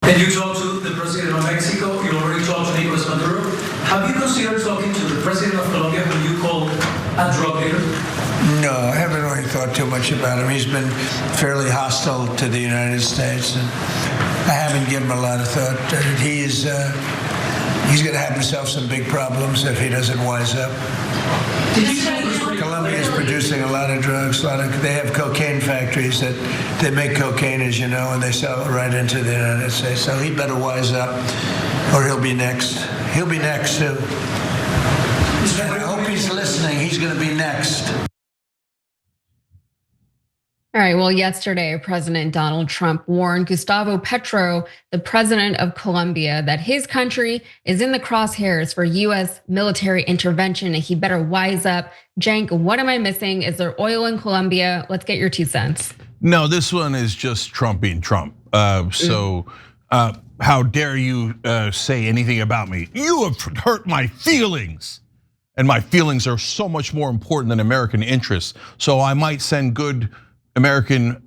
And you talked to the president of Mexico, you already talked to Nicolas Maduro. Have you considered talking to the president of Colombia, who you call a drug dealer? No, I haven't really thought too much about him. He's been fairly hostile to the United States, and I haven't given him a lot of thought. He's going to have himself some big problems if he doesn't wise up. Colombia is producing a lot of drugs. They have cocaine factories that they make cocaine, as you know, and they sell it right into the United States. So he better wise up, or he'll be next. He'll be next too. And I hope he's listening. He's going to be next. All right, well, yesterday, President Donald Trump warned Gustavo Petro, the president of Colombia, that his country is in the crosshairs for US military intervention and he better wise up. Cenk, what am I missing? Is there oil in Colombia? Let's get your 2 cents. No, this one is just Trump being Trump. How dare you say anything about me? You have hurt my feelings. And my feelings are so much more important than American interests. So I might send good American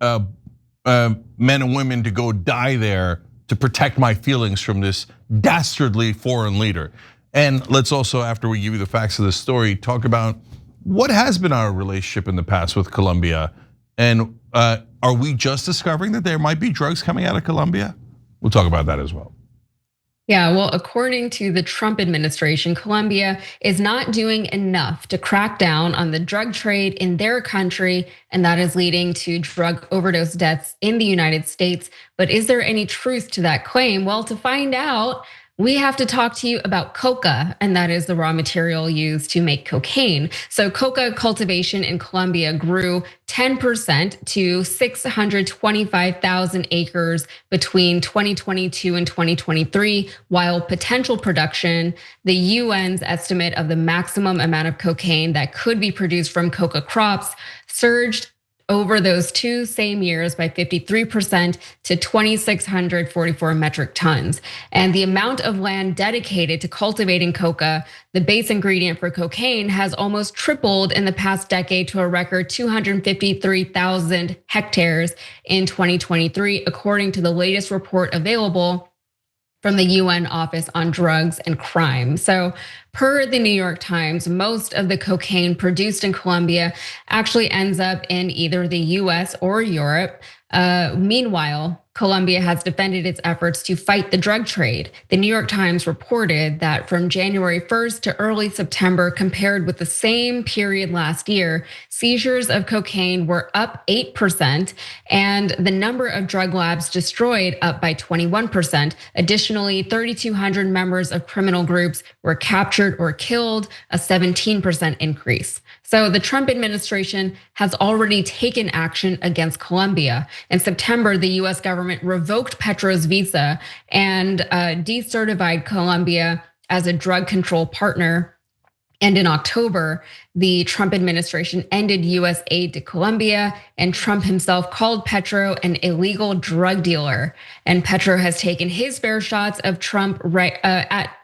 men and women to go die there to protect my feelings from this dastardly foreign leader. And let's also, after we give you the facts of the story, talk about what has been our relationship in the past with Colombia. And are we just discovering that there might be drugs coming out of Colombia? We'll talk about that as well. Yeah, well, according to the Trump administration, Colombia is not doing enough to crack down on the drug trade in their country, and that is leading to drug overdose deaths in the United States. But is there any truth to that claim? Well, to find out, we have to talk to you about coca, and that is the raw material used to make cocaine. So coca cultivation in Colombia grew 10% to 625,000 acres between 2022 and 2023, while potential production, the UN's estimate of the maximum amount of cocaine that could be produced from coca crops, surged over those 2 same years by 53% to 2,644 metric tons. And the amount of land dedicated to cultivating coca, the base ingredient for cocaine, has almost tripled in the past decade to a record 253,000 hectares in 2023, according to the latest report available from the UN Office on Drugs and Crime. So per the New York Times, most of the cocaine produced in Colombia actually ends up in either the US or Europe. Meanwhile, Colombia has defended its efforts to fight the drug trade. The New York Times reported that from January 1st to early September, compared with the same period last year, seizures of cocaine were up 8%, and the number of drug labs destroyed up by 21%. Additionally, 3,200 members of criminal groups were captured or killed, a 17% increase. So the Trump administration has already taken action against Colombia. In September, the US government revoked Petro's visa and decertified Colombia as a drug control partner. And in October, the Trump administration ended US aid to Colombia, and Trump himself called Petro an illegal drug dealer. And Petro has taken his fair shots of Trump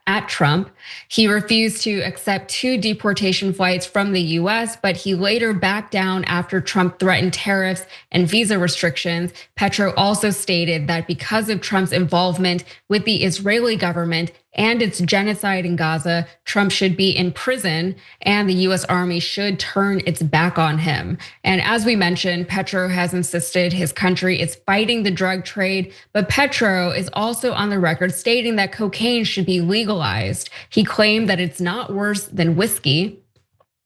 at Trump. He refused to accept 2 deportation flights from the US, but he later backed down after Trump threatened tariffs and visa restrictions. Petro also stated that because of Trump's involvement with the Israeli government and its genocide in Gaza, Trump should be in prison and the US Army should turn its back on him. And as we mentioned, Petro has insisted his country is fighting the drug trade, but Petro is also on the record stating that cocaine should be legalized. He claimed that it's not worse than whiskey.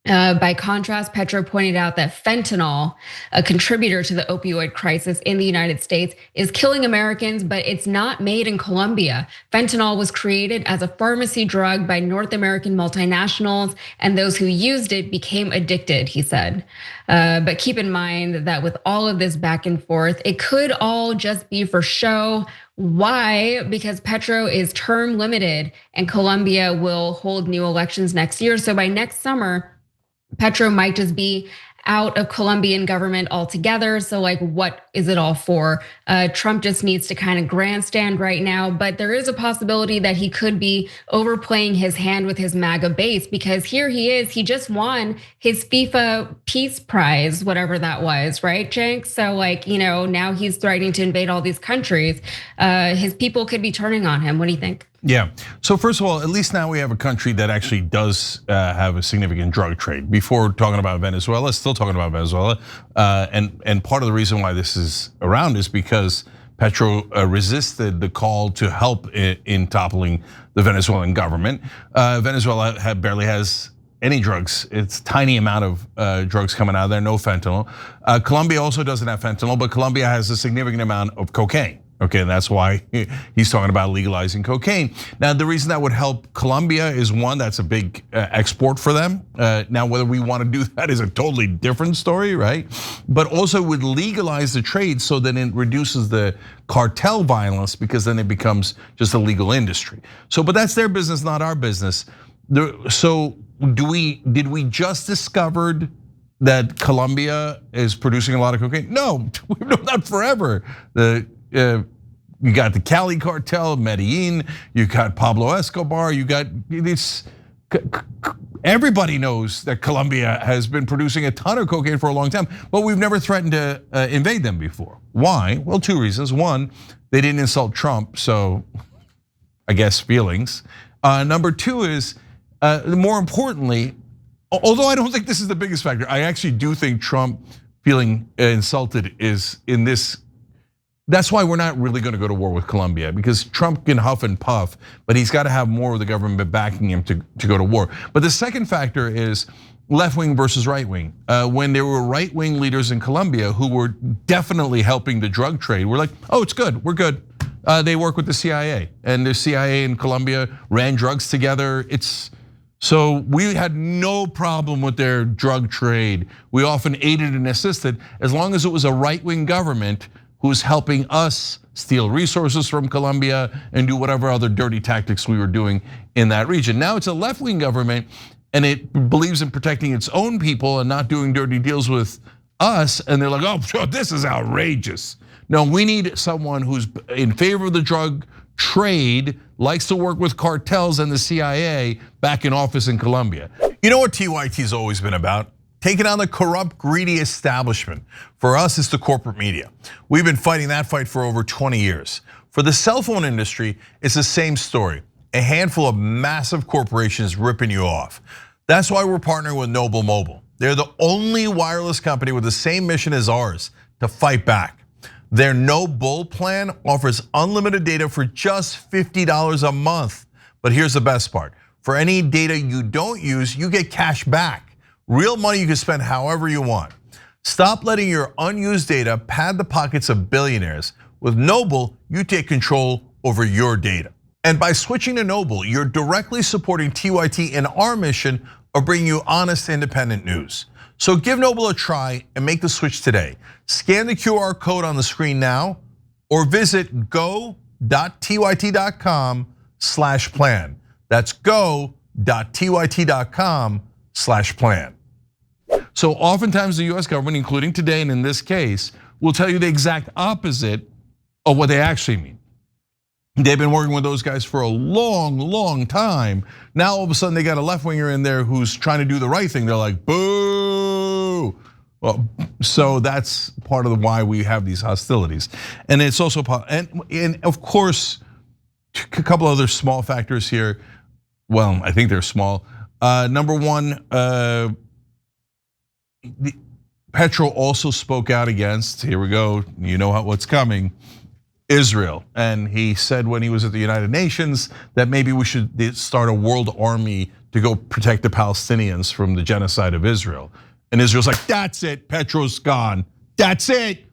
By contrast, Petro pointed out that fentanyl, a contributor to the opioid crisis in the United States, is killing Americans, but it's not made in Colombia. Fentanyl was created as a pharmacy drug by North American multinationals, and those who used it became addicted, he said. But keep in mind that with all of this back and forth, it could all just be for show. Why? Because Petro is term limited and Colombia will hold new elections next year. So by next summer, Petro might just be out of Colombian government altogether. So like, what is it all for? Trump just needs to kind of grandstand right now, but there is a possibility that he could be overplaying his hand with his MAGA base, because here he is, he just won his FIFA Peace Prize, whatever that was, right, Jenk? So like, now he's threatening to invade all these countries. His people could be turning on him. What do you think? Yeah. So first of all, at least now we have a country that actually does have a significant drug trade. Before talking about Venezuela, still talking about Venezuela, and part of the reason why this is around is because Petro resisted the call to help in toppling the Venezuelan government. Venezuela barely has any drugs. It's a tiny amount of drugs coming out of there, no fentanyl. Colombia also doesn't have fentanyl, but Colombia has a significant amount of cocaine. Okay, and that's why he's talking about legalizing cocaine. Now, the reason that would help Colombia is one, that's a big export for them. Now, whether we want to do that is a totally different story, right? But also would legalize the trade so that it reduces the cartel violence, because then it becomes just a legal industry. So, but that's their business, not our business. So, did we just discovered that Colombia is producing a lot of cocaine? No, we've known that forever. You got the Cali cartel, Medellin, you got Pablo Escobar, you got this. Everybody knows that Colombia has been producing a ton of cocaine for a long time, but we've never threatened to invade them before. Why? Well, two reasons. One, they didn't insult Trump, so I guess feelings. Number two is, more importantly, although I don't think this is the biggest factor, I actually do think Trump feeling insulted is in this. That's why we're not really going to go to war with Colombia, because Trump can huff and puff, but he's got to have more of the government backing him to go to war. But the second factor is left wing versus right wing. When there were right wing leaders in Colombia who were definitely helping the drug trade, we're like, oh, it's good, we're good. They work with the CIA, and the CIA in Colombia ran drugs together. So we had no problem with their drug trade. We often aided and assisted as long as it was a right wing government who's helping us steal resources from Colombia and do whatever other dirty tactics we were doing in that region. Now it's a left-wing government, and it believes in protecting its own people and not doing dirty deals with us, and they're like, oh, this is outrageous. No, we need someone who's in favor of the drug trade, likes to work with cartels and the CIA back in office in Colombia. You know what TYT's always been about? Taking on the corrupt, greedy establishment. For us, it's the corporate media. We've been fighting that fight for over 20 years. For the cell phone industry, it's the same story. A handful of massive corporations ripping you off. That's why we're partnering with Noble Mobile. They're the only wireless company with the same mission as ours, to fight back. Their No Bull plan offers unlimited data for just $50 a month. But here's the best part. For any data you don't use, you get cash back. Real money you can spend however you want. Stop letting your unused data pad the pockets of billionaires. With Noble, you take control over your data. And by switching to Noble, you're directly supporting TYT in our mission of bringing you honest, independent news. So give Noble a try and make the switch today. Scan the QR code on the screen now, or visit go.tyt.com/plan. That's go.tyt.com/plan. So oftentimes the US government, including today and in this case, will tell you the exact opposite of what they actually mean. They've been working with those guys for a long, long time. Now all of a sudden they got a left winger in there who's trying to do the right thing. They're like, boo. Well, so that's part of why we have these hostilities. And it's also, and of course, a couple other small factors here. Well, I think they're small. Number one, Petro also spoke out against, here we go, you know what's coming, Israel. And he said when he was at the United Nations that maybe we should start a world army to go protect the Palestinians from the genocide of Israel. And Israel's like, that's it, Petro's gone, that's it.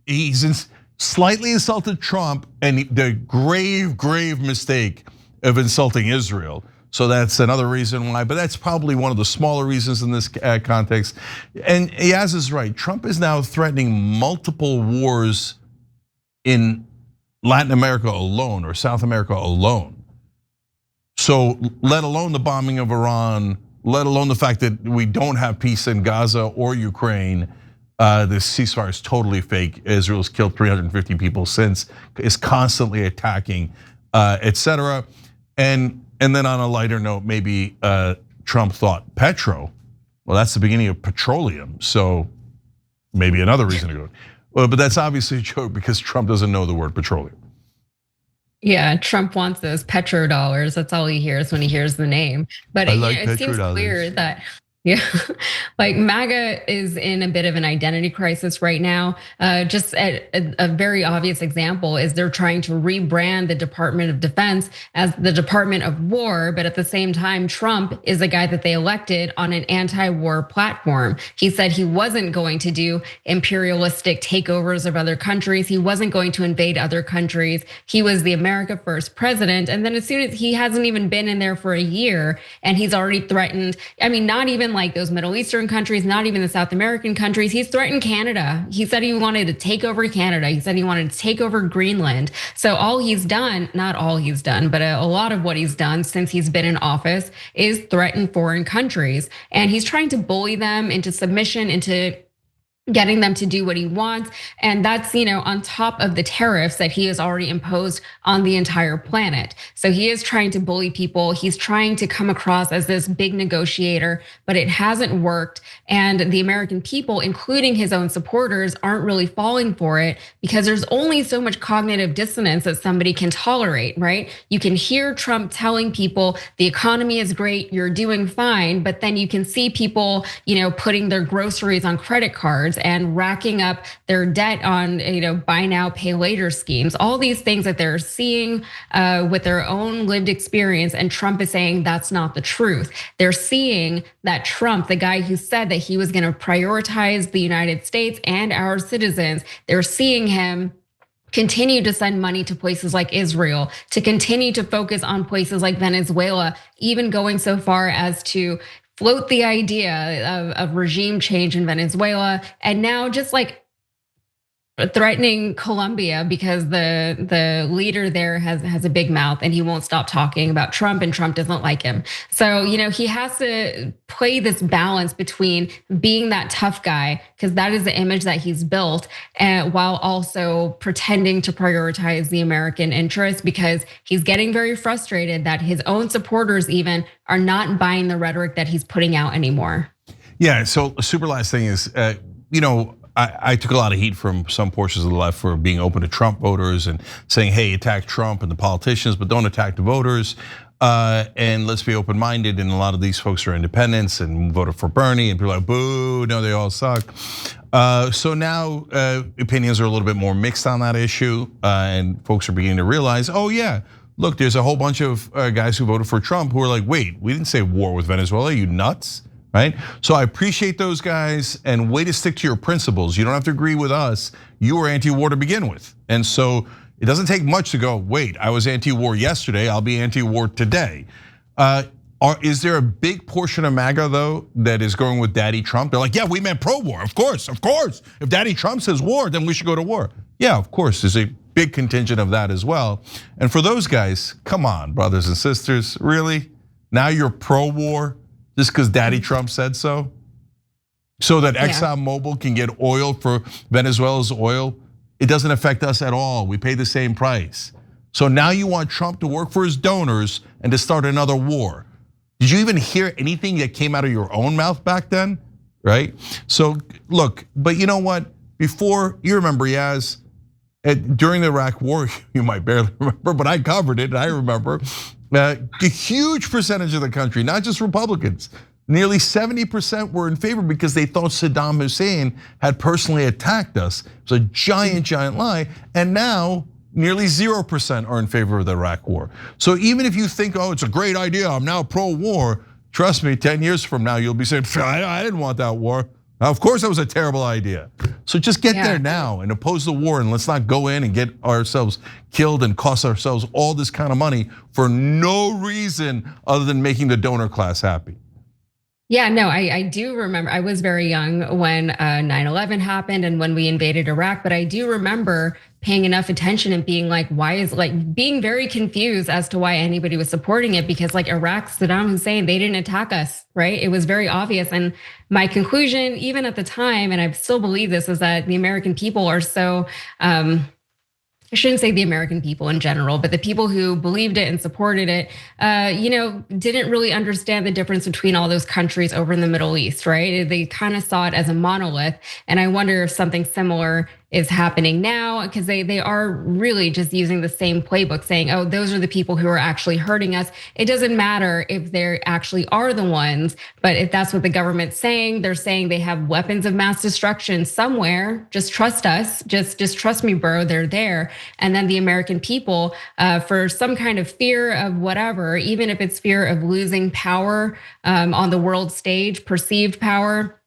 He's slightly insulted Trump, and the grave mistake of insulting Israel. So that's another reason why, but that's probably one of the smaller reasons in this context. And Yaz is right, Trump is now threatening multiple wars in Latin America alone, or South America alone. So let alone the bombing of Iran, let alone the fact that we don't have peace in Gaza or Ukraine. This ceasefire is totally fake. Israel's killed 350 people since, is constantly attacking, etc. And then on a lighter note, maybe Trump thought Petro, well, that's the beginning of petroleum. So maybe another reason to go. Well, but that's obviously a joke because Trump doesn't know the word petroleum. Yeah, Trump wants those petrodollars. That's all he hears when he hears the name. But it seems clear that, yeah, like MAGA is in a bit of an identity crisis right now. Just a very obvious example is they're trying to rebrand the Department of Defense as the Department of War, but at the same time, Trump is a guy that they elected on an anti-war platform. He said he wasn't going to do imperialistic takeovers of other countries. He wasn't going to invade other countries. He was the America First president. And then as soon as he hasn't even been in there for a year and he's already threatened, I mean, not even like those Middle Eastern countries, not even the South American countries. He's threatened Canada. He said he wanted to take over Canada. He said he wanted to take over Greenland. So all he's done, not all he's done, but a lot of what he's done since he's been in office is threaten foreign countries. And he's trying to bully them into submission, into getting them to do what he wants. And that's, on top of the tariffs that he has already imposed on the entire planet. So he is trying to bully people. He's trying to come across as this big negotiator, but it hasn't worked. And the American people, including his own supporters, aren't really falling for it because there's only so much cognitive dissonance that somebody can tolerate, right? You can hear Trump telling people the economy is great, you're doing fine, but then you can see people, putting their groceries on credit cards and racking up their debt on, buy now, pay later schemes, all these things that they're seeing with their own lived experience. And Trump is saying that's not the truth. They're seeing that Trump, the guy who said that he was going to prioritize the United States and our citizens, they're seeing him continue to send money to places like Israel, to continue to focus on places like Venezuela, even going so far as to float the idea of regime change in Venezuela, and now just like threatening Colombia because the leader there has a big mouth and he won't stop talking about Trump and Trump doesn't like him. So, he has to play this balance between being that tough guy, because that is the image that he's built, and while also pretending to prioritize the American interest, because he's getting very frustrated that his own supporters even are not buying the rhetoric that he's putting out anymore. Yeah, so a super last thing is, I took a lot of heat from some portions of the left for being open to Trump voters and saying, hey, attack Trump and the politicians, but don't attack the voters. And let's be open-minded, and a lot of these folks are independents and voted for Bernie, and people are like, boo, no, they all suck. So now opinions are a little bit more mixed on that issue, and folks are beginning to realize, oh yeah, look, there's a whole bunch of guys who voted for Trump who are like, wait, we didn't say war with Venezuela, you nuts? Right? So I appreciate those guys, and way to stick to your principles. You don't have to agree with us. You were anti-war to begin with. And so it doesn't take much to go, wait, I was anti-war yesterday, I'll be anti-war today. Is there a big portion of MAGA though that is going with Daddy Trump? They're like, yeah, we meant pro-war, of course, of course. If Daddy Trump says war, then we should go to war. Yeah, of course, there's a big contingent of that as well. And for those guys, come on, brothers and sisters, really? Now you're pro-war? Just because Daddy Trump said so? So that ExxonMobil can get oil for Venezuela's oil? It doesn't affect us at all. We pay the same price. So now you want Trump to work for his donors and to start another war. Did you even hear anything that came out of your own mouth back then? Right? So look, but you know what? Before, you remember, Yaz, during the Iraq war, you might barely remember, but I covered it and I remember. A huge percentage of the country, not just Republicans, nearly 70% were in favor because they thought Saddam Hussein had personally attacked us. It was a giant, giant lie. And now nearly 0% are in favor of the Iraq war. So even if you think, oh, it's a great idea, I'm now pro-war, trust me, 10 years from now, you'll be saying, I didn't want that war. Of course, that was a terrible idea. So just get there now and oppose the war, and let's not go in and get ourselves killed and cost ourselves all this kind of money for no reason other than making the donor class happy. Yeah, no, I do remember. I was very young when 9/11 happened and when we invaded Iraq, but I do remember paying enough attention and being like, why is like being very confused as to why anybody was supporting it because like Iraq, Saddam Hussein, they didn't attack us, right? It was very obvious. And my conclusion, even at the time, and I still believe this, is that the American people are so I shouldn't say the American people in general, but the people who believed it and supported it, didn't really understand the difference between all those countries over in the Middle East, right? They kind of saw it as a monolith. And I wonder if something similar is happening now because they are really just using the same playbook saying, oh, those are the people who are actually hurting us. It doesn't matter if they actually are the ones, but if that's what the government's saying, they're saying they have weapons of mass destruction somewhere. Just trust us. Just trust me, bro. They're there. And then the American people, for some kind of fear of whatever, even if it's fear of losing power on the world stage, perceived power,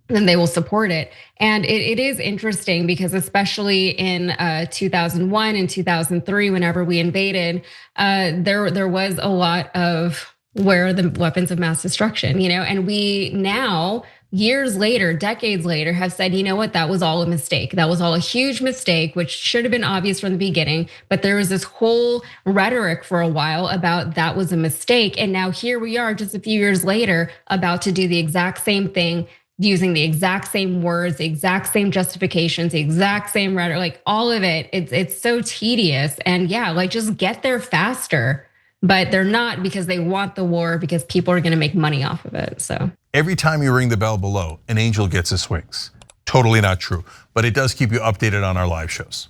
then they will support it. And it is interesting because especially in 2001 and 2003, whenever we invaded, there was a lot of where are the weapons of mass destruction, and we now, years later, decades later, have said, you know what, that was all a mistake. That was all a huge mistake, which should have been obvious from the beginning. But there was this whole rhetoric for a while about that was a mistake. And now here we are just a few years later about to do the exact same thing, using the exact same words, the exact same justifications, the exact same rhetoric, like all of it. It's so tedious. And yeah, like just get there faster. But they're not because they want the war because people are gonna make money off of it, so. Every time you ring the bell below, an angel gets his wings. Totally not true, but it does keep you updated on our live shows.